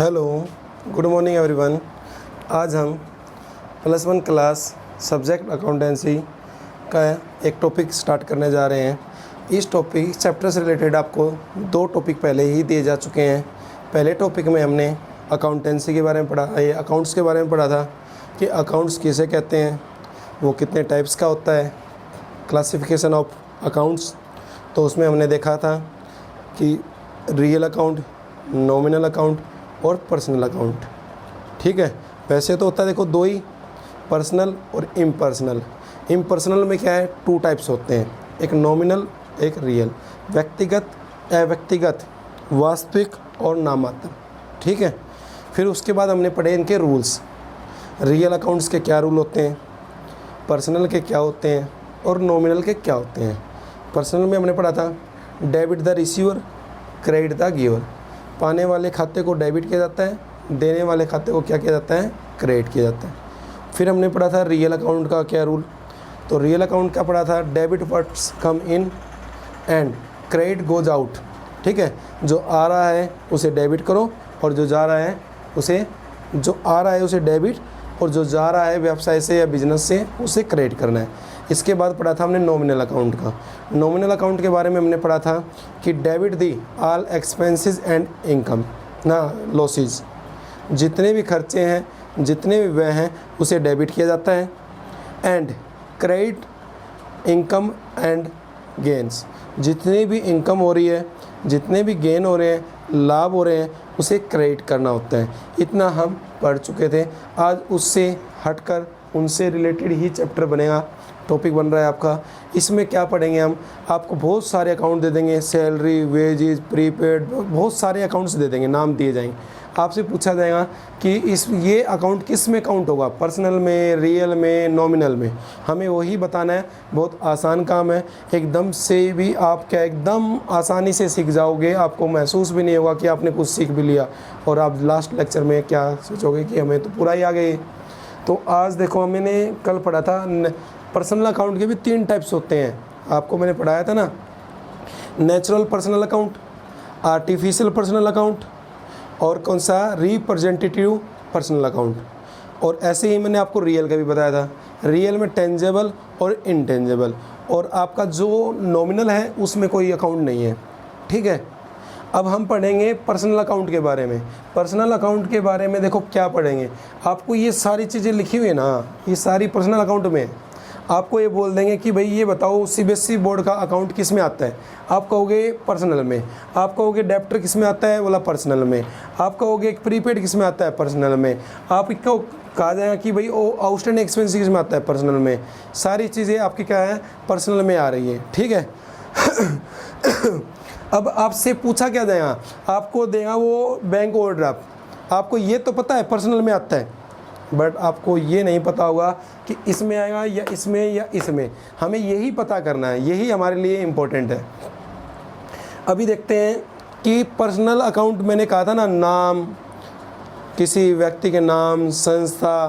Hello, good morning everyone. आज हम +1 class subject accountancy का एक टॉपिक स्टार्ट करने जा रहे हैं। इस टॉपिक चैप्टर से रिलेटेड आपको 2 टॉपिक पहले ही दिए जा चुके हैं। पहले टॉपिक में हमने अकाउंटेंसी के बारे में पढ़ा, ये अकाउंट्स के बारे में पढ़ा था कि अकाउंट्स किसे कहते हैं, वो कितने टाइप्स का होता है, क्लासिफिकेशन ऑफ अकाउंट्स। तो उसमें हमने देखा था कि रियल अकाउंट, नॉमिनल अकाउंट और पर्सनल अकाउंट। ठीक है, वैसे तो होता है देखो 2 ही, पर्सनल और इम्पर्सनल। इम्पर्सनल में क्या है, 2 टाइप्स होते हैं, एक नॉमिनल एक रियल, व्यक्तिगत अव्यक्तिगत, वास्तविक और नामात्र। ठीक है, फिर उसके बाद हमने पढ़े इनके रूल्स, रियल अकाउंट्स के क्या रूल होते हैं, पर्सनल के क्या होते हैं और नॉमिनल के क्या होते हैं। पर्सनल में हमने पढ़ा था debit the receiver, credit the giver. पाने वाले खाते को डेबिट किया जाता है, देने वाले खाते को क्या किया जाता है, क्रेडिट किया जाता है। फिर हमने पढ़ा था रियल अकाउंट का क्या रूल, तो रियल अकाउंट का पढ़ा था debit funds come in and credit goes out. ठीक है, जो आ रहा है उसे डेबिट करो और जो जा रहा है उसे, जो आ रहा है उसे डेबिट और जो जा रहा है व्यवसाय से या बिजनेस से उसे क्रेडिट करना है। इसके बाद पढ़ा था हमने नॉमिनल अकाउंट का। नॉमिनल अकाउंट के बारे में हमने पढ़ा था कि debit the all expenses and income ना लॉसेस, जितने भी खर्चे हैं, जितने भी व्यय हैं उसे डेबिट किया जाता है। And credit income and gains, जितनी भी इनकम हो रही है, जितने भी गेन हो रहे हैं, लाभ हो रहे हैं, उसे क्रेडिट करना होता है। इतना हम पढ़ चुके थे। आज उससे हटकर उनसे रिलेटेड ही चैप्टर बनेगा, टॉपिक बन रहा है आपका। इसमें क्या पढ़ेंगे हम, आपको बहुत सारे अकाउंट दे देंगे, सैलरी, वेजेस, प्रीपेड, बहुत सारे अकाउंट्स दे देंगे, नाम दिए जाएंगे। आपसे पूछा जाएगा कि ये अकाउंट किस में काउंट होगा, पर्सनल में, रियल में, नॉमिनल में। हमें वही बताना है। बहुत आसान काम है, एकदम से भी आप क्या एकदम आसानी से सीख जाओगे। आपको महसूस भी नहीं होगा कि आपने कुछ सीख भी लिया और आप लास्ट लेक्चर में क्या सोचोगे कि हमें तो पूरा ही आ गए। तो आज देखो, मैंने कल पढ़ा था पर्सनल अकाउंट के भी 3 टाइप्स होते हैं, आपको मैंने पढ़ाया था ना, natural personal account, artificial personal account और कौन सा, रिप्रेजेंटेटिव पर्सनल अकाउंट। और ऐसे ही मैंने आपको रियल का भी बताया था। रियल में टेंजेबल और इनटेंजेबल, और आपका जो नॉमिनल है उसमें कोई अकाउंट नहीं है। ठीक है, अब हम पढ़ेंगे पर्सनल अकाउंट के बारे में। पर्सनल अकाउंट के बारे में देखो क्या पढ़ेंगे, आपको ये सारी चीज़ें लिखी हुई है ना, ये सारी पर्सनल अकाउंट में। आपको ये बोल देंगे कि भाई ये बताओ सीबीएसई बोर्ड का अकाउंट किस में आता है, आप कहोगे पर्सनल में। आप कहोगे डेप्टर किस में आता है, बोला पर्सनल में। आप कहोगे प्रीपेड किस में आता है, पर्सनल में। आपको कहा जाएगा कि भाई वो आउटस्टैंडिंग एक्सपेंस किस में आता है, पर्सनल में। सारी चीज़ें आपकी क्या है, पर्सनल में आ रही है। ठीक है अब आपसे पूछा क्या जाएगा, आपको देगा वो बैंक ओवरड्राफ्ट। आपको ये तो पता है पर्सनल में आता है, बट आपको ये नहीं पता होगा कि इसमें आएगा या इसमें या इसमें। हमें यही पता करना है, यही हमारे लिए इम्पोर्टेंट है। अभी देखते हैं कि पर्सनल अकाउंट मैंने कहा था ना, नाम, किसी व्यक्ति के नाम, संस्था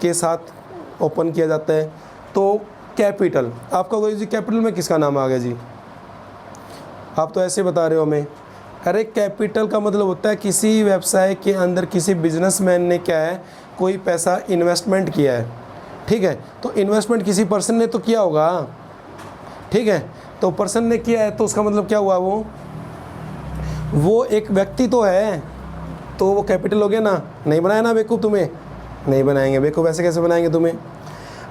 के साथ ओपन किया जाता है। तो कैपिटल, आपका कोई जी कैपिटल में किसका नाम आ गया जी, आप तो ऐसे बता रहे हो हमें। अरे कैपिटल का मतलब होता है किसी व्यवसाय के अंदर किसी बिजनेसमैन ने क्या है, कोई पैसा इन्वेस्टमेंट किया है। ठीक है, तो इन्वेस्टमेंट किसी पर्सन ने तो किया होगा। ठीक है, तो पर्सन ने किया है तो उसका मतलब क्या हुआ, वो एक व्यक्ति तो है, तो वो कैपिटल हो गया ना। नहीं बनाया ना बेवकूफ़, तुम्हें नहीं बनाएंगे बेवकूफ़, ऐसे कैसे बनाएंगे तुम्हें।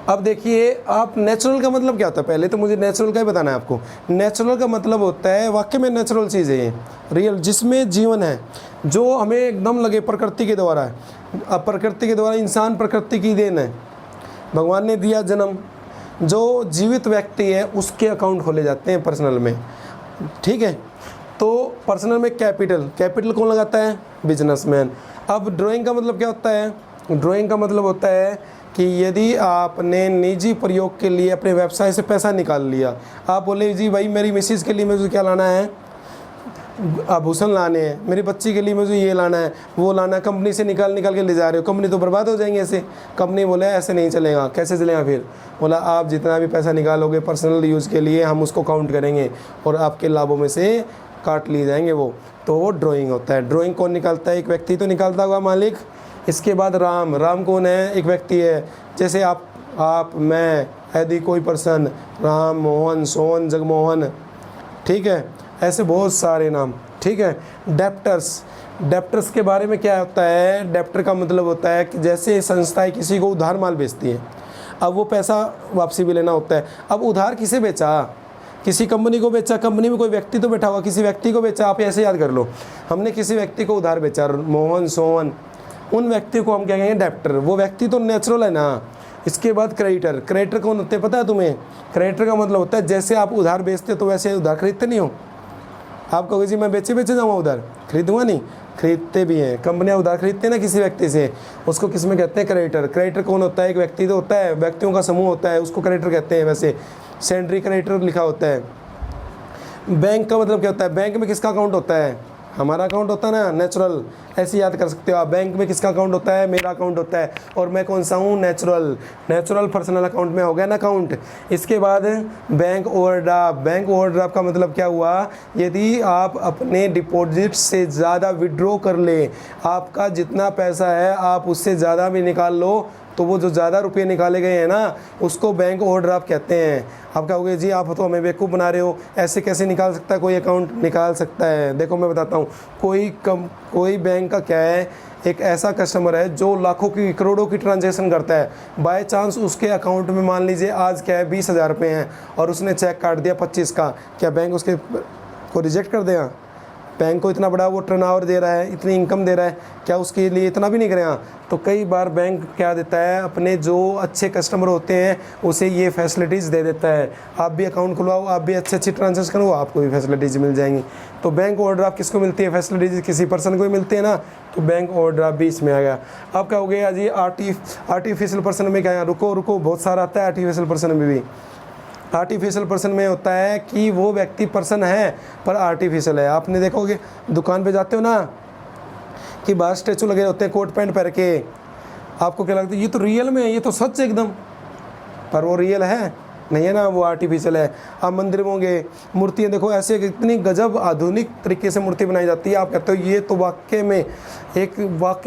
अब देखिए, आप नेचुरल का मतलब क्या होता है, पहले तो मुझे नेचुरल का ही बताना है आपको। नेचुरल का मतलब होता है वाकई में नेचुरल चीज़ है ये, रियल, जिसमें जीवन है, जो हमें एकदम लगे प्रकृति के द्वारा है। अब प्रकृति के द्वारा, इंसान प्रकृति की देन है, भगवान ने दिया जन्म। जो जीवित व्यक्ति है उसके अकाउंट खोले जाते हैं पर्सनल में। ठीक है, तो पर्सनल में कैपिटल, कैपिटल कौन लगाता है, बिजनेसमैन। अब ड्राइंग का मतलब क्या होता है, ड्राइंग का मतलब होता है कि यदि आपने निजी प्रयोग के लिए अपने व्यवसाय से पैसा निकाल लिया, आप बोले जी भाई मेरी मिसेज के लिए मुझे क्या लाना है, आभूषण लाने हैं, मेरी बच्ची के लिए मुझे ये लाना है, वो लाना है, कंपनी से निकाल के ले जा रहे हो, कंपनी तो बर्बाद हो जाएंगे ऐसे। कंपनी बोले ऐसे नहीं चलेगा, कैसे चलेगा फिर, बोला आप जितना भी पैसा निकालोगे पर्सनल यूज़ के लिए हम उसको काउंट करेंगे और आपके लाभों में से काट लिए जाएंगे वो, तो वो ड्राइंग होता है। ड्राइंग कौन निकालता है? एक व्यक्ति तो निकालता होगा, मालिक। इसके बाद राम कौन है? एक व्यक्ति है। जैसे आप मैं, यदि कोई पर्सन, राम, मोहन, सोहन, जगमोहन, ठीक है, ऐसे बहुत सारे नाम, ठीक है। डेप्टर्स के बारे में क्या होता है? डेप्टर का मतलब होता है कि जैसे संस्थाएं किसी को उधार माल बेचती है, अब वो पैसा वापसी भी लेना होता है। अब उधार किसे बेचा? किसी कंपनी को बेचा। कंपनी में कोई व्यक्ति तो बैठा हुआ, किसी व्यक्ति को बेचा। आप ऐसे याद कर लो, हमने किसी व्यक्ति को उधार बेचा, मोहन, सोहन, उन व्यक्ति को हम क्या कहेंगे? डेप्टर। वो व्यक्ति तो नेचुरल है ना। इसके बाद क्रेडिटर कौन होते हैं पता है तुम्हें? क्रेडिटर का मतलब होता है जैसे आप उधार बेचते हो तो वैसे उधार खरीदते नहीं हो। आप कहोगे जी मैं बेचे जाऊँगा उधार, खरीदूंगा नहीं, खरीदते भी हैं। कंपनियां उधार खरीदते हैं ना किसी व्यक्ति से, उसको किस में कहते हैं? क्रेडिटर। क्रेडिटर कौन होता है? एक व्यक्ति तो होता है, व्यक्तियों का समूह होता है, उसको क्रेडिटर कहते हैं। वैसे सेंट्री क्रेडिटर लिखा होता है। बैंक का मतलब क्या होता है? बैंक में किसका अकाउंट होता है? हमारा अकाउंट होता है ना, नेचुरल। ऐसे याद कर सकते हो आप, बैंक में किसका अकाउंट होता है? मेरा अकाउंट होता है। और मैं कौन सा हूँ? नेचुरल पर्सनल अकाउंट में हो गया ना अकाउंट। इसके बाद बैंक ओवरड्राफ्ट। बैंक ओवरड्राफ्ट का मतलब क्या हुआ? यदि आप अपने डिपॉजिट से ज़्यादा विड्रॉ कर ले, आपका जितना पैसा है आप उससे ज़्यादा भी निकाल लो, तो वो जो ज़्यादा रुपये निकाले गए हैं ना, उसको बैंक ओवरड्राफ्ट कहते हैं। आप कहोगे जी आप तो हमें बेवकूफ़ बना रहे हो, ऐसे कैसे निकाल सकता है कोई? अकाउंट निकाल सकता है। देखो मैं बताता हूँ, कोई बैंक का क्या है, एक ऐसा कस्टमर है जो लाखों की, करोड़ों की ट्रांजैक्शन करता है। बाय चांस उसके अकाउंट में मान लीजिए आज क्या है 20,000 रुपये हैं और उसने चेक काट दिया 25 का, क्या बैंक उसके को रिजेक्ट कर देगा? बैंक को इतना बड़ा वो टर्नओवर दे रहा है, इतनी इनकम दे रहा है, क्या उसके लिए इतना भी नहीं करेगा? तो कई बार बैंक क्या देता है, अपने जो अच्छे कस्टमर होते हैं उसे ये फैसिलिटीज़ दे देता है। आप भी अकाउंट खुलवाओ, आप भी अच्छी ट्रांजेक्शन करो, आपको भी फैसिलिटीज़ मिल जाएंगी। तो बैंक ओवरड्राफ्ट किसको मिलती है? फैसिलिटीज़ किसी पर्सन को ही मिलती है ना, तो बैंक ओवरड्राफ्ट भी इसमें आ गया। अब क्या हो गया जी? आर्टिफिशियल पर्सन में क्या है? रुको, बहुत सारा आता है आर्टिफिशियल पर्सन में भी। आर्टिफिशियल पर्सन में होता है कि वो व्यक्ति पर्सन है पर आर्टिफिशियल है। आपने देखोगे दुकान पे जाते हो ना कि बाहर स्टैचू लगे होते हैं कोट पैंट पहन के, आपको क्या लगता है? ये तो रियल में है, ये तो सच एकदम, पर वो रियल है नहीं है ना, वो आर्टिफिशियल है। आप मंदिर में होंगे, मूर्तियाँ देखो ऐसे इतनी गजब आधुनिक तरीके से मूर्ति बनाई जाती है, आप कहते हो ये तो वाकई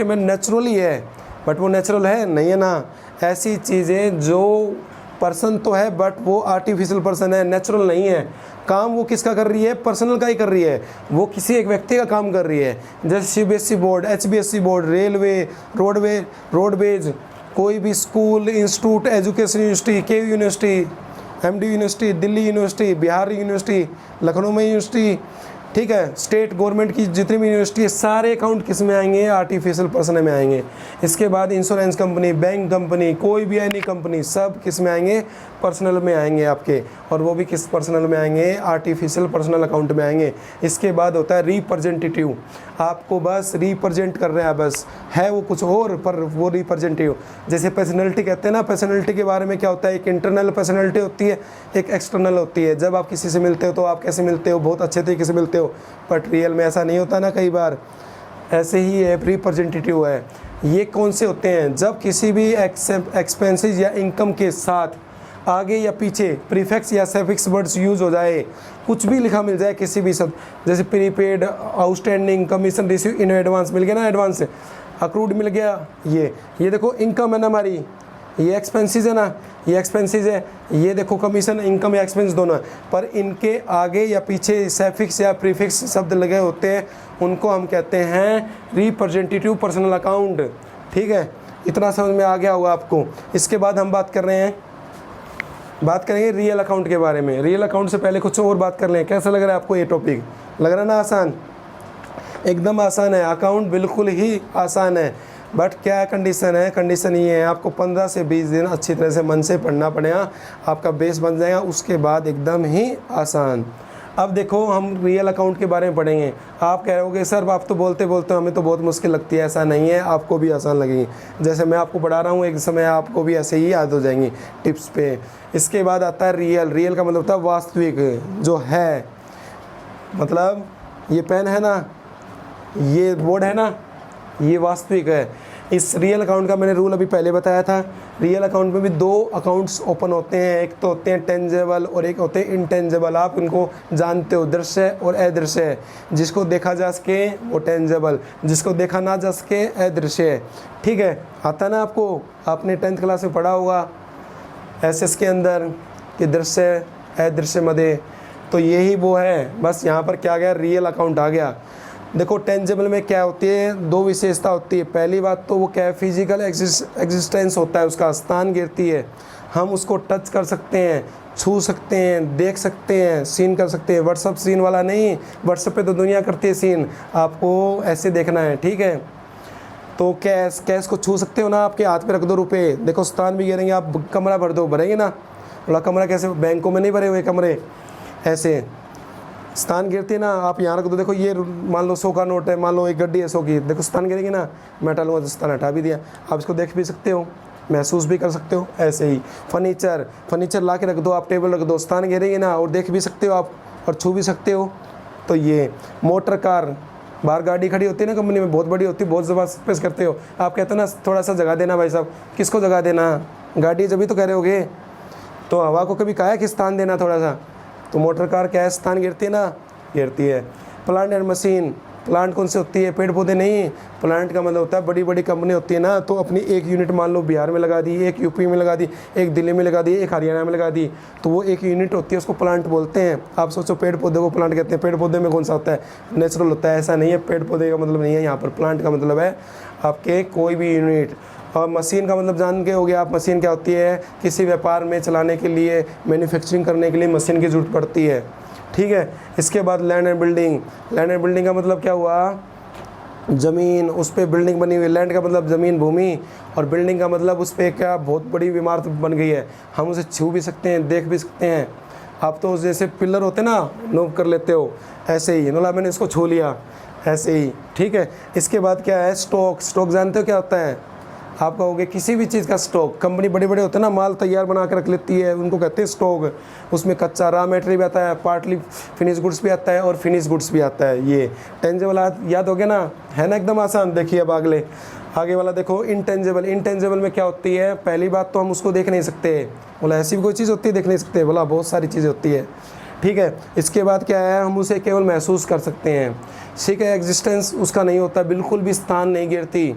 में नेचुरली है, बट वो नेचुरल है नहीं है ना। ऐसी चीज़ें जो पर्सन तो है बट वो आर्टिफिशियल पर्सन है, नेचुरल नहीं है। काम वो किसका कर रही है? पर्सनल का ही कर रही है, वो किसी एक व्यक्ति का काम कर रही है। जैसे CBSE board, HBSE board, railway, roadways, कोई भी school, institute, education university, KU university, MD university, Delhi university, Bihar university, Lucknow में यूनिवर्सिटी, ठीक है, स्टेट गवर्नमेंट की जितनी भी यूनिवर्सिटी है, सारे अकाउंट किस में आएंगे? आर्टिफिशियल पर्सन में आएंगे। इसके बाद इंश्योरेंस कंपनी, बैंक कंपनी, कोई भी एनी कंपनी, सब किस में आएंगे? पर्सनल में आएंगे आपके, और वो भी किस पर्सनल में आएंगे? आर्टिफिशियल पर्सनल अकाउंट में आएंगे। इसके बाद होता है रिप्रेजेंटेटिव, आपको बस रिप्रेजेंट कर रहे हैं, बस है वो कुछ और पर वो रिप्रेजेंटेटिव। जैसे पर्सनैलिटी कहते हैं ना, पर्सनैलिटी के बारे में क्या होता है? एक इंटरनल पर्सनैलिटी होती है, एक एक्सटर्नल होती है। जब आप किसी से मिलते हो तो आप कैसे मिलते हो? बहुत अच्छे तरीके से मिलते हो, बट रियल में ऐसा नहीं होता ना, कई बार ऐसे ही है। रिप्रेजेंटेटिव है, ये कौन से होते हैं? जब किसी भी एक्सपेंसेस या इनकम के साथ आगे या पीछे प्रीफिक्स या सफिक्स वर्ड्स यूज हो जाए, कुछ भी लिखा मिल जाए किसी भी शब्द, जैसे prepaid, outstanding, commission receive in advance मिल गया ना, एडवांस अक्रूड मिल गया। ये देखो इनकम है ना हमारी, ये एक्सपेंसेस है ना, ये एक्सपेंसेस है, ये देखो कमीशन, इनकम या एक्सपेंस दोनों है, पर इनके आगे या पीछे सफिक्स या प्रीफिक्स शब्द लगे होते हैं, उनको हम कहते हैं रिप्रेजेंटेटिव पर्सनल अकाउंट। ठीक है, इतना समझ में आ गया होगा आपको। इसके बाद हम बात करेंगे रियल अकाउंट के बारे में। रियल अकाउंट से पहले कुछ और बात कर लें। कैसा लग रहा है आपको ये टॉपिक? लग रहा है ना आसान? एकदम आसान है, अकाउंट बिल्कुल ही आसान है, बट क्या कंडीशन है? कंडीशन ये है, आपको 15 से 20 दिन अच्छी तरह से मन से पढ़ना पड़ेगा, आपका बेस बन जाएगा, उसके बाद एकदम ही आसान। अब देखो हम रियल अकाउंट के बारे में पढ़ेंगे। आप कह रहे हो सर आप तो बोलते हमें तो बहुत मुश्किल लगती है। ऐसा नहीं है, आपको भी आसान लगेगी। जैसे मैं आपको पढ़ा रहा हूँ, एक समय आपको भी ऐसे ही याद हो जाएंगी टिप्स पे। इसके बाद आता है रियल का मतलब होता है वास्तविक, जो है, मतलब ये पेन है ना, ये बोर्ड है ना, ये वास्तविक है। इस रियल अकाउंट का मैंने रूल अभी पहले बताया था। रियल अकाउंट में भी दो अकाउंट्स ओपन होते हैं, एक तो होते हैं टेंजेबल और एक होते हैं इंटेंजेबल। आप इनको जानते हो, दृश्य और अदृश्य। जिसको देखा जा सके वो टेंजेबल, जिसको देखा ना जा सके अदृश्य। ठीक है, आता ना आपको, आपने 10th क्लास में पढ़ा होगा एसएस के अंदर कि दृश्य अदृश्य मध्य। तो यही वो है, बस यहाँ पर क्या आ गया, रियल अकाउंट आ गया। देखो टेंजेबल में क्या होती है, दो विशेषता होती है। पहली बात तो वो क्या है, फिजिकल एग्जिस्टेंस होता है, उसका स्थान गिरती है। हम उसको टच कर सकते हैं, छू सकते हैं, देख सकते हैं, सीन कर सकते हैं। व्हाट्सअप सीन वाला नहीं, व्हाट्सअप पे तो दुनिया करती है सीन, आपको ऐसे देखना है। ठीक है, तो कैश को छू सकते हो ना, आपके हाथ पे रख दो रुपए, देखो स्थान भी गिरेंगे। आप कमरा भर दो, भरेंगे ना, बोला कमरा कैसे, बैंकों में नहीं भरे हुए कमरे, ऐसे स्थान गिरती है ना। आप यहाँ रख दो, देखो ये मान लो 100 का नोट है, मान लो एक गड्डी है 100 की, देखो स्थान गिरेगी ना। मैं हटा लूँगा तो स्थान हटा भी दिया। आप इसको देख भी सकते हो, महसूस भी कर सकते हो। ऐसे ही फर्नीचर ला के रख दो, आप टेबल रख दो, स्थान गिरेगी ना, और देख भी सकते हो आप, और छू भी सकते हो। तो ये मोटर कार, बाहर गाड़ी खड़ी होती है ना कंपनी में, बहुत बड़ी होती है, बहुत ज़बरदस्त स्पेस करते हो। आप कहते हो ना थोड़ा सा जगह देना भाई साहब, किसको जगह देना, गाड़ी जब भी तो कह रहे होगे। तो हवा को कभी कहा है कि स्थान देना थोड़ा सा, तो मोटर कार क्या है, स्थान गिरती है ना, गिरती है। प्लांट एंड मशीन, प्लांट कौन सी होती है, पेड़ पौधे नहीं। प्लांट का मतलब होता है बड़ी बड़ी कंपनी होती है ना, तो अपनी एक यूनिट मान लो बिहार में लगा दी, एक यूपी में लगा दी, एक दिल्ली में लगा दी, एक हरियाणा में लगा दी, तो वो एक यूनिट होती है, उसको प्लांट बोलते हैं। आप सोचो पेड़ पौधे को प्लांट कहते हैं, पेड़ पौधे में कौन सा होता है, नेचुरल होता है, ऐसा नहीं है। पेड़ पौधे का मतलब नहीं है यहाँ पर, प्लांट का मतलब है आपके कोई भी यूनिट। और मशीन का मतलब जान के हो गया आप, मशीन क्या होती है, किसी व्यापार में चलाने के लिए, मैन्युफैक्चरिंग करने के लिए मशीन की ज़रूरत पड़ती है। ठीक है, इसके बाद land and building. Land and building का मतलब क्या हुआ, ज़मीन, उस पर बिल्डिंग बनी हुई। लैंड का मतलब ज़मीन भूमि, और बिल्डिंग का मतलब उस पर क्या बहुत बड़ी इमारत बन गई है, हम उसे छू भी सकते हैं, देख भी सकते हैं। आप तो जैसे पिलर होते ना, नोब कर लेते हो, ऐसे ही मतलब मैंने इसको छू लिया, ऐसे ही। ठीक है, इसके बाद क्या है, स्टॉक। स्टॉक जानते हो क्या होता है, आप कहोगे किसी भी चीज़ का स्टॉक। कंपनी बड़े बड़े होते हैं ना, माल तैयार बना कर रख लेती है, उनको कहते हैं स्टॉक। उसमें कच्चा रॉ मटेरियल भी आता है, पार्टली फिनिश गुड्स भी आता है, और फिनिश गुड्स भी आता है। ये टेंजेबल याद हो गया ना, है ना, एकदम आसान। देखिए अब आगे वाला देखो, इंटेंजेबल। इंटेंजेबल में क्या होती है, पहली बात तो हम उसको देख नहीं सकते, बोला ऐसी भी कोई चीज़ होती है देख नहीं सकते, बोला बहुत सारी चीज़ें होती है। ठीक है, इसके बाद क्या है, हम उसे केवल महसूस कर सकते हैं। ठीक है, एग्जिस्टेंस उसका नहीं होता, बिल्कुल भी स्थान नहीं गिरती,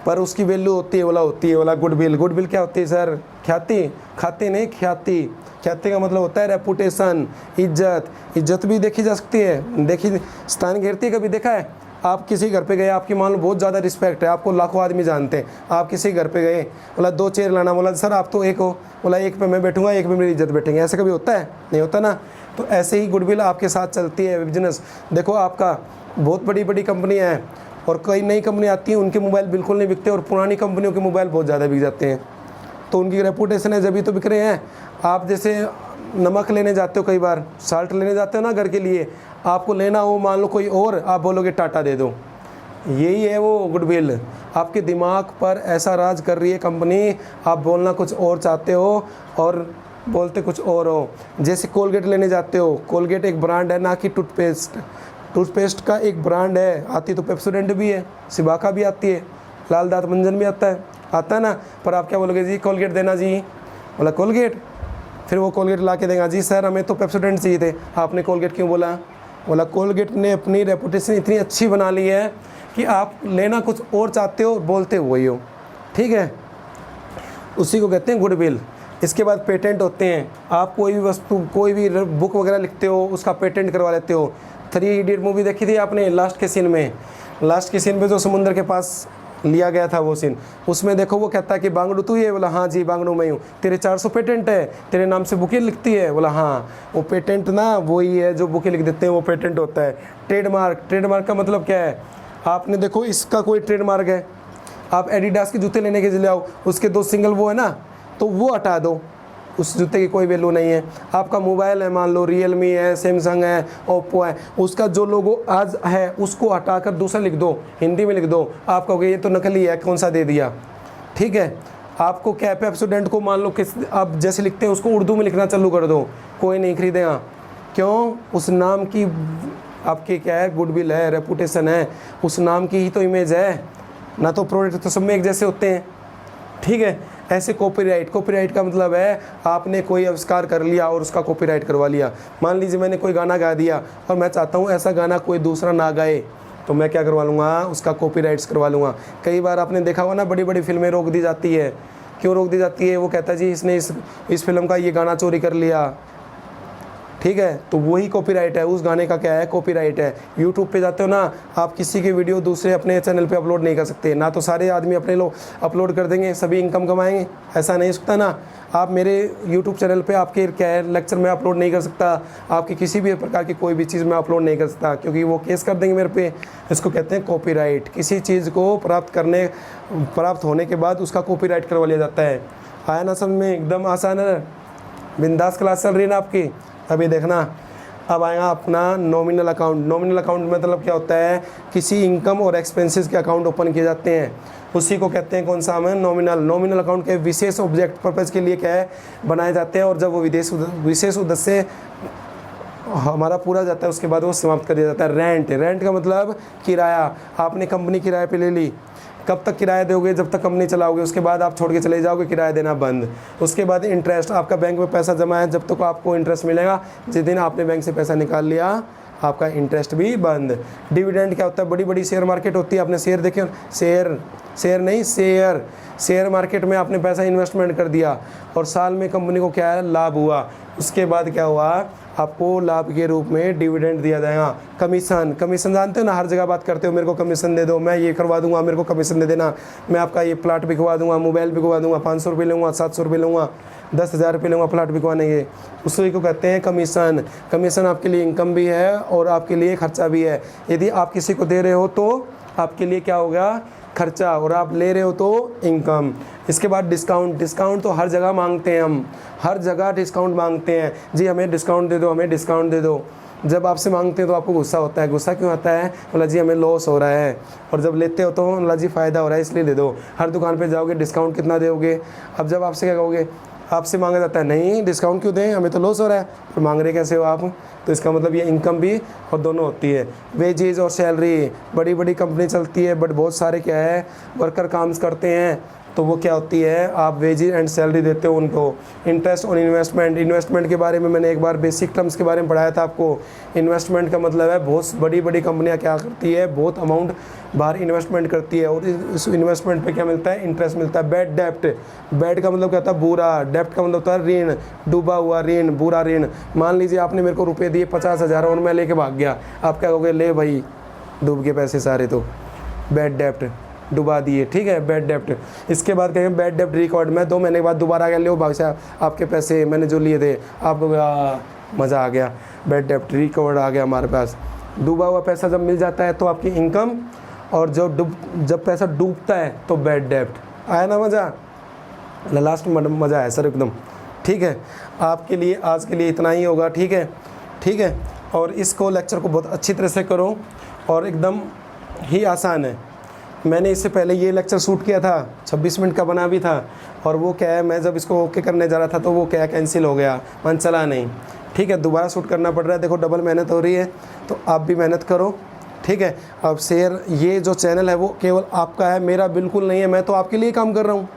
पर उसकी वैल्यू होती है, बोला गुडविल। गुडविल क्या होती है सर, ख्याति, खाती नहीं ख्याति। ख्याति का मतलब होता है रेपुटेशन, इज्जत। इज्जत भी देखी जा सकती है, देखी स्थान गिरती है, कभी देखा है। आप किसी घर पे गए, आपकी मान लो बहुत ज़्यादा रिस्पेक्ट है, आपको लाखों आदमी जानते हैं, आप किसी घर पे गए, बोला 2 चेयर लाना, बोला सर आप तो एक हो, बोला एक पे मैं बैठूंगा, एक पे मेरी इज्जत बैठेंगे, ऐसा कभी होता है, नहीं होता ना। तो ऐसे ही गुडविल आपके साथ चलती है, बिजनेस। देखो आपका बहुत बड़ी बड़ी कंपनियाँ हैं, और कई नई कंपनी आती हैं, उनके मोबाइल बिल्कुल नहीं बिकते, और पुरानी कंपनियों के मोबाइल बहुत ज़्यादा बिक जाते हैं, तो उनकी रेपुटेशन है, जब तो बिक रहे हैं। आप जैसे नमक लेने जाते हो, कई बार साल्ट लेने जाते हो ना घर के लिए, आपको लेना हो मान लो कोई और, आप बोलोगे टाटा दे दो, यही है वो गुडविल। आपके दिमाग पर ऐसा राज कर रही है कंपनी, आप बोलना कुछ और चाहते हो और बोलते कुछ और हो। जैसे कोलगेट लेने जाते हो, कोलगेट एक ब्रांड है ना कि टूथपेस्ट का एक ब्रांड है, आती तो पेप्सोडेंट भी है, सिबाका भी आती है, लाल दांत मंजन भी आता है ना। पर आप क्या बोलोगे, जी कोलगेट देना जी, बोला कोलगेट, फिर वो कोलगेट ला के देगा, जी सर हमें तो पेप्सोडेंट चाहिए थे, आपने कोलगेट क्यों बोला, बोला कोलगेट ने अपनी रेपुटेशन इतनी अच्छी बना ली है कि आप लेना कुछ और चाहते हो, बोलते वही हो। ठीक है, उसी को कहते हैं गुडविल। इसके बाद पेटेंट होते हैं। आप कोई भी वस्तु, कोई भी बुक वगैरह लिखते हो, उसका पेटेंट करवा लेते हो। 3 इडियट मूवी देखी थी आपने, लास्ट के सीन पे जो समुद्र के पास लिया गया था वो सीन, उसमें देखो वो कहता है कि बांगड़ू तू ही है, बोला हाँ जी बांगड़ू मैं हूँ, तेरे 400 पेटेंट है, तेरे नाम से बुकें लिखती है, बोला हाँ। वो पेटेंट ना वही है जो बुकें लिख देते हैं, वो पेटेंट होता है। ट्रेडमार्क का मतलब क्या है, आपने देखो इसका कोई ट्रेडमार्क है, आप एडिडास के जूते लेने के लिए आओ, उसके 2 सिंगल वो है ना, तो वो हटा दो, उस जूते की कोई वैल्यू नहीं है। आपका मोबाइल है, मान लो रियलमी है, सैमसंग है, ओप्पो है, उसका जो लोगो आज है उसको हटाकर दूसरा लिख दो, हिंदी में लिख दो, आप कहोगे ये तो नकली है, कौन सा दे दिया। ठीक है, आपको क्या पेप्सोडेंट को मान लो किस आप जैसे लिखते हैं उसको उर्दू में लिखना चालू कर दो, कोई नहीं खरीदेगा। क्यों, उस नाम की आपकी क्या है, गुडविल है, रेपुटेशन है, उस नाम की ही तो इमेज है। ना तो प्रोडक्ट तो सब में एक जैसे होते हैं, ठीक है। ऐसे कॉपीराइट, कॉपीराइट का मतलब है आपने कोई आविष्कार कर लिया और उसका कॉपीराइट करवा लिया। मान लीजिए मैंने कोई गाना गा दिया और मैं चाहता हूँ ऐसा गाना कोई दूसरा ना गाए, तो मैं क्या करवा लूँगा, उसका कॉपीराइट्स करवा लूँगा। कई बार आपने देखा होगा ना, बड़ी बड़ी फिल्में रोक दी जाती है। क्यों रोक दी जाती है? वो कहता है जी इसने इस फिल्म का ये गाना चोरी कर लिया, ठीक है, तो वही कॉपीराइट है, उस गाने का क्या है, कॉपीराइट है। यूट्यूब पे जाते हो ना, आप किसी की वीडियो दूसरे अपने चैनल पे अपलोड नहीं कर सकते, ना तो सारे आदमी अपने लोग अपलोड कर देंगे सभी इनकम कमाएंगे, ऐसा नहीं सकता ना। आप मेरे यूट्यूब चैनल पे आपके क्या है लेक्चर में अपलोड नहीं कर सकता, आपकी किसी भी प्रकार की कोई भी चीज़ मैं अपलोड नहीं कर सकता, क्योंकि वो केस कर देंगे मेरे पे। इसको कहते हैं कॉपीराइट। किसी चीज़ को प्राप्त होने के बाद उसका कॉपीराइट करवा लिया जाता है। आया ना समझ में? एकदम आसान है, बिंदास क्लास चल रही है ना आपकी। अभी देखना, अब आएगा अपना नॉमिनल अकाउंट। नॉमिनल अकाउंट मतलब क्या होता है, किसी इनकम और एक्सपेंसेस के अकाउंट ओपन किए जाते हैं, उसी को कहते हैं कौन सा, हमें नॉमिनल। नॉमिनल अकाउंट के विशेष ऑब्जेक्ट पर्पज़ के लिए क्या है, बनाए जाते हैं, और जब वो विशेष उद्देश्य से हमारा पूरा जाता है उसके बाद वो समाप्त कर दिया जाता है। रेंट, रेंट का मतलब किराया। आपने कंपनी किराए पे ले ली, कब तक किराया दोगे, जब तक कंपनी चलाओगे, उसके बाद आप छोड़ के चले जाओगे, किराया देना बंद। उसके बाद इंटरेस्ट, आपका बैंक में पैसा जमा है, जब तक आपको इंटरेस्ट मिलेगा, जिस दिन आपने बैंक से पैसा निकाल लिया आपका इंटरेस्ट भी बंद। डिविडेंड क्या होता है, बड़ी बड़ी शेयर मार्केट होती है, आपने शेयर देखे, शेयर मार्केट में आपने पैसा इन्वेस्टमेंट कर दिया और साल में कंपनी को क्या है, लाभ हुआ, उसके बाद क्या हुआ, आपको लाभ के रूप में डिविडेंड दिया जाएगा। कमीशन, कमीशन जानते हो ना, हर जगह बात करते हो, मेरे को कमीशन दे दो, मैं ये करवा दूंगा, मेरे को कमीशन दे देना, मैं आपका ये प्लाट बिकवा दूंगा, मोबाइल बिकवा दूंगा, 500 रुपये लूँगा, 700 रुपये लूँगा, 10,000 रुपये लूँगा प्लाट बिकवाने के, उसी को कहते हैं कमीशन। कमीशन आपके लिए इनकम भी है और आपके लिए खर्चा भी है। यदि आप किसी को दे रहे हो तो आपके लिए क्या होगा, खर्चा, और आप ले रहे हो तो इनकम। इसके बाद डिस्काउंट, डिस्काउंट तो हर जगह मांगते हैं हम, हर जगह डिस्काउंट मांगते हैं, जी हमें डिस्काउंट दे दो, हमें डिस्काउंट दे दो। जब आपसे मांगते हैं तो आपको गुस्सा होता है, गुस्सा क्यों आता है, बोला जी हमें लॉस हो रहा है, और जब लेते हो तो बोला जी फ़ायदा हो रहा है इसलिए दे दो। हर दुकान पे जाओगे डिस्काउंट कितना दोगे, अब जब आपसे क्या कहोगे, आपसे मांगा जाता है नहीं डिस्काउंट क्यों दें, हमें तो लॉस हो रहा है, तो मांग रहे कैसे हो आप, तो इसका मतलब ये इनकम भी और दोनों होती है। वेजेज और सैलरी, बड़ी बड़ी कंपनी चलती है बट बहुत सारे क्या है वर्कर काम करते हैं, तो वो क्या होती है, आप वेजेज एंड सैलरी देते हो उनको। इंटरेस्ट ऑन इन्वेस्टमेंट, इन्वेस्टमेंट के बारे में मैंने एक बार बेसिक टर्म्स के बारे में पढ़ाया था आपको। इन्वेस्टमेंट का मतलब है बहुत बड़ी बड़ी कंपनियां क्या करती है, बहुत अमाउंट बाहर इन्वेस्टमेंट करती है और इस इन्वेस्टमेंट पे क्या मिलता है, इंटरेस्ट मिलता है। बैड डेप्ट, बैड का मतलब क्या होता है, बुरा, डेप्ट का मतलब होता है ऋण, डूबा हुआ ऋण, बुरा ऋण। मान लीजिए आपने मेरे को रुपये दिए 50,000 और मैं लेके भाग गया, आप क्या कहोगे, ले भाई डूब के पैसे सारे, तो बैड डेप्ट, डुबा दिए, ठीक है, बैड डेप्ट। इसके बाद कहेंगे बैड डेप्ट रिकॉर्ड, मैं 2 महीने के बाद दोबारा आ गया, ले भाई साहब आपके पैसे मैंने जो लिए थे, आप मज़ा आ गया, बैड डेप्ट रिकॉर्ड आ गया हमारे पास। डूबा हुआ पैसा जब मिल जाता है तो आपकी इनकम, और जब पैसा डूबता है तो बैड डेप्ट। आया ना मज़ा, लास्ट में मज़ा आया सर एकदम, ठीक है। आपके लिए आज के लिए इतना ही होगा, ठीक है, ठीक है। और इसको लेक्चर को बहुत अच्छी तरह से करो और एकदम ही आसान है। मैंने इससे पहले ये लेक्चर शूट किया था, 26 मिनट का बना भी था, और वो क्या है, मैं जब इसको ओके करने जा रहा था तो वो क्या कैंसिल हो गया, मन चला नहीं, ठीक है, दोबारा शूट करना पड़ रहा है। देखो डबल मेहनत हो रही है, तो आप भी मेहनत करो, ठीक है। अब शेयर, ये जो चैनल है वो केवल आपका है, मेरा बिल्कुल नहीं है, मैं तो आपके लिए काम कर रहा हूँ,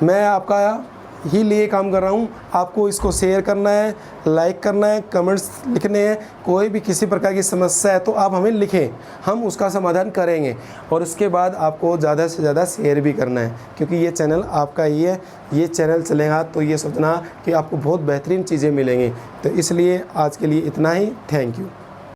मैं आपका ही लिए काम कर रहा हूँ। आपको इसको शेयर करना है, लाइक करना है, कमेंट्स लिखने हैं, कोई भी किसी प्रकार की समस्या है तो आप हमें लिखें, हम उसका समाधान करेंगे। और उसके बाद आपको ज़्यादा से ज़्यादा शेयर भी करना है, क्योंकि ये चैनल आपका ही है, ये चैनल चलेगा तो ये सोचना कि आपको बहुत बेहतरीन चीज़ें मिलेंगी। तो इसलिए आज के लिए इतना ही, थैंक यू।